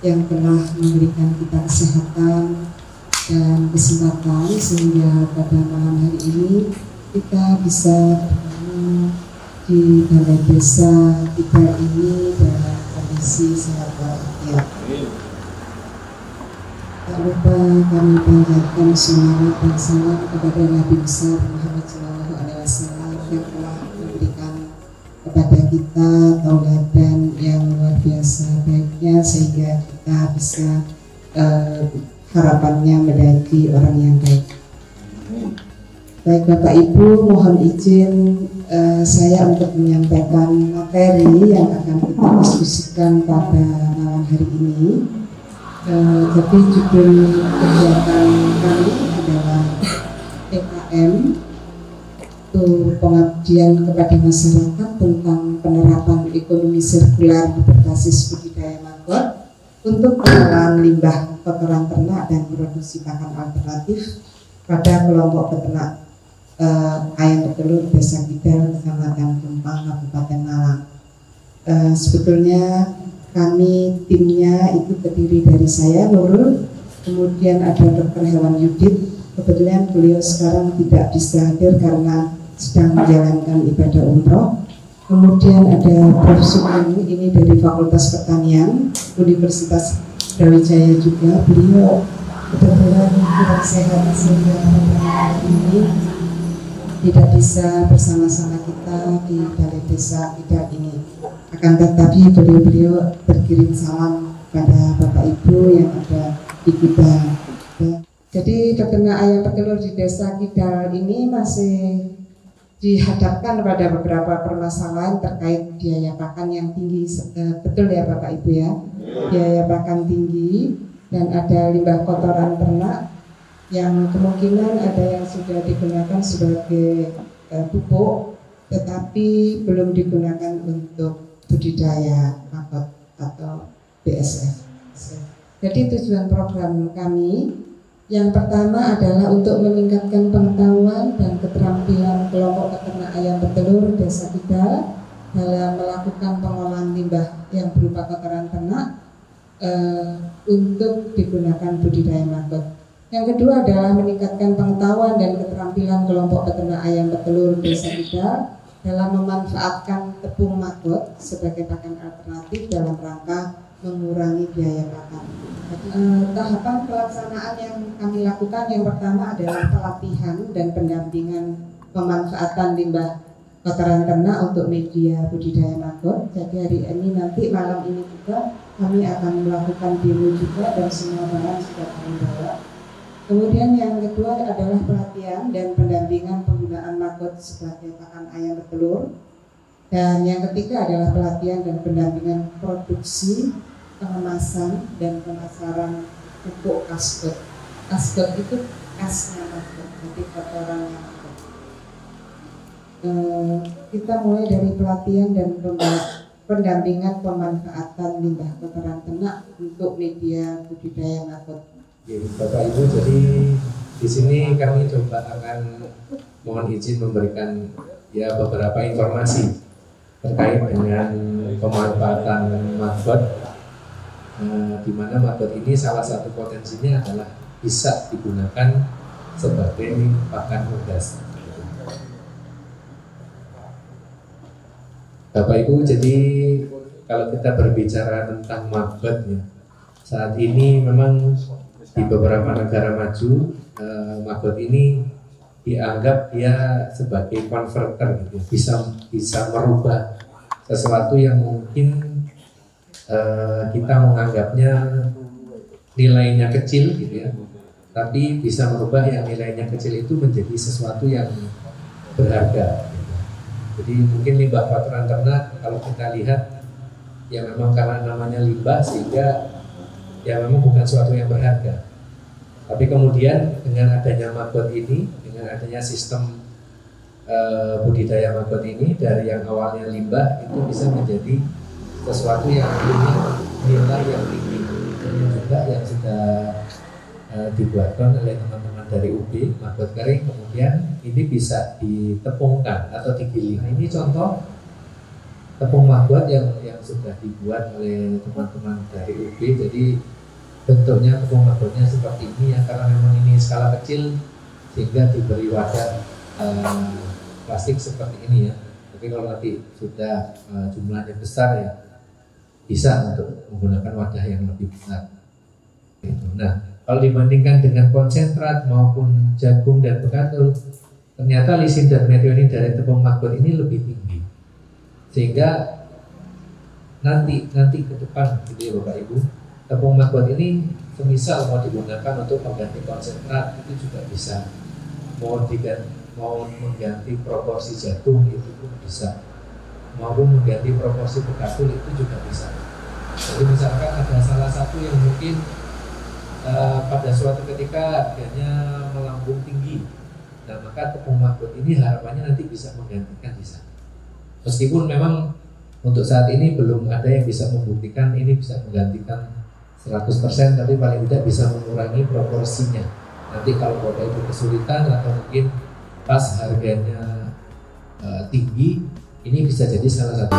yang telah memberikan kita kesehatan dan kesempatan sehingga pada malam hari ini kita bisa bertemu di balai desa kita ini dalam kondisi sehat walafiat. Tak lupa kami panjatkan sholawat dan salam kepada Nabi besar Muhammad SAW yang telah memberikan kepada kita tauladan yang luar biasa baiknya sehingga kita bisa harapannya menjadi orang yang baik. Baik Bapak Ibu, mohon izin saya untuk menyampaikan materi yang akan kita diskusikan pada malam hari ini. Jadi judul kegiatan kami adalah PKM itu pengabdian kepada masyarakat tentang penerapan ekonomi sirkular berbasis budidaya maggot untuk pengelolaan limbah kotoran ternak dan produksi pakan alternatif pada kelompok peternak ayam petelur Desa Kidal, Kecamatan Kempang, Kabupaten Malang. Sebetulnya kami timnya itu terdiri dari saya Nurul, kemudian ada Dr. Hewan Yudit. Kebetulan beliau sekarang tidak bisa hadir karena sedang menjalankan ibadah umroh. Kemudian ada Prof. Sukmani, ini dari Fakultas Pertanian Universitas Brawijaya juga. Beliau kebetulan kurang sehat sehingga pada ini tidak bisa bersama-sama kita di balai desa kita ini. Akan tetapi beliau berkirim salam pada Bapak Ibu yang ada di kita. Jadi peternak ayam petelur di Desa Kidal ini masih dihadapkan pada beberapa permasalahan terkait biaya pakan yang tinggi, betul ya Bapak Ibu ya, biaya pakan tinggi dan ada limbah kotoran ternak yang kemungkinan ada yang sudah digunakan sebagai pupuk, tetapi belum digunakan untuk budidaya maggot atau BSF. Jadi tujuan program kami yang pertama adalah untuk meningkatkan pengetahuan dan keterampilan kelompok peternak ayam petelur desa kita dalam melakukan pengolahan limbah yang berupa kotoran ternak untuk digunakan budidaya maggot. Yang kedua adalah meningkatkan pengetahuan dan keterampilan kelompok peternak ayam petelur desa kita dalam memanfaatkan tepung maggot sebagai pakan alternatif dalam rangka mengurangi biaya pakan. Tahapan pelaksanaan yang kami lakukan yang pertama adalah pelatihan dan pendampingan pemanfaatan limbah kotoran ternak untuk media budidaya maggot. Jadi hari ini nanti malam ini juga kami akan melakukan demo juga dan semua barang sudah kami bawa. Kemudian yang kedua adalah pelatihan dan pendampingan penggunaan maggot sebagai pakan ayam petelur. Dan yang ketiga adalah pelatihan dan pendampingan produksi, pengemasan dan pemasaran pupuk kasgot. Kasgot itu kasnya maggot, jadi kotorannya maggot. Kita mulai dari pelatihan dan pendampingan pemanfaatan limbah kotoran ternak untuk media budidaya maggot. Bapak Ibu, jadi di sini kami coba akan mohon izin memberikan beberapa informasi terkait dengan pemanfaatan maggot, di mana maggot ini salah satu potensinya adalah bisa digunakan sebagai pakan unggas. Bapak Ibu, jadi kalau kita berbicara tentang maggot ya, saat ini memang di beberapa negara maju maggot ini dianggap dia sebagai converter gitu, bisa merubah sesuatu yang mungkin kita menganggapnya nilainya kecil gitu ya, tapi bisa merubah yang nilainya kecil itu menjadi sesuatu yang berharga gitu. Jadi mungkin limbah kotoran ternak kalau kita lihat ya memang karena namanya limbah sehingga ya memang bukan sesuatu yang berharga. Tapi kemudian dengan adanya maggot ini, dengan adanya sistem budidaya maggot ini, dari yang awalnya limbah itu bisa menjadi sesuatu yang punya nilai yang tinggi. Ini juga yang sudah dibuatkan oleh teman-teman dari UB, maggot kering, kemudian ini bisa ditepungkan atau digiling. Nah, ini contoh tepung maggot yang sudah dibuat oleh teman-teman dari UB. Jadi bentuknya tepung maggotnya seperti ini ya, karena memang ini skala kecil sehingga diberi wadah plastik seperti ini ya. Tapi kalau nanti sudah jumlahnya besar ya bisa untuk menggunakan wadah yang lebih besar. Nah, kalau dibandingkan dengan konsentrat maupun jagung dan bekadul, ternyata lisin dan methionine dari tepung maggot ini lebih tinggi, sehingga nanti ke depan gitu ya Bapak Ibu, tepung maggot ini semisal mau digunakan untuk pengganti konsentrat itu juga bisa, mau mengganti proporsi jagung itu pun bisa, maupun mengganti proporsi bekadul itu juga bisa. Jadi misalkan ada salah satu yang mungkin pada suatu ketika harganya melambung tinggi, nah maka tepung maggot ini harapannya nanti bisa menggantikan di sana. Meskipun memang untuk saat ini belum ada yang bisa membuktikan ini bisa menggantikan 100%, tapi paling tidak bisa mengurangi proporsinya. Nanti kalau Bapak Ibu kesulitan atau mungkin pas harganya tinggi, ini bisa jadi salah satu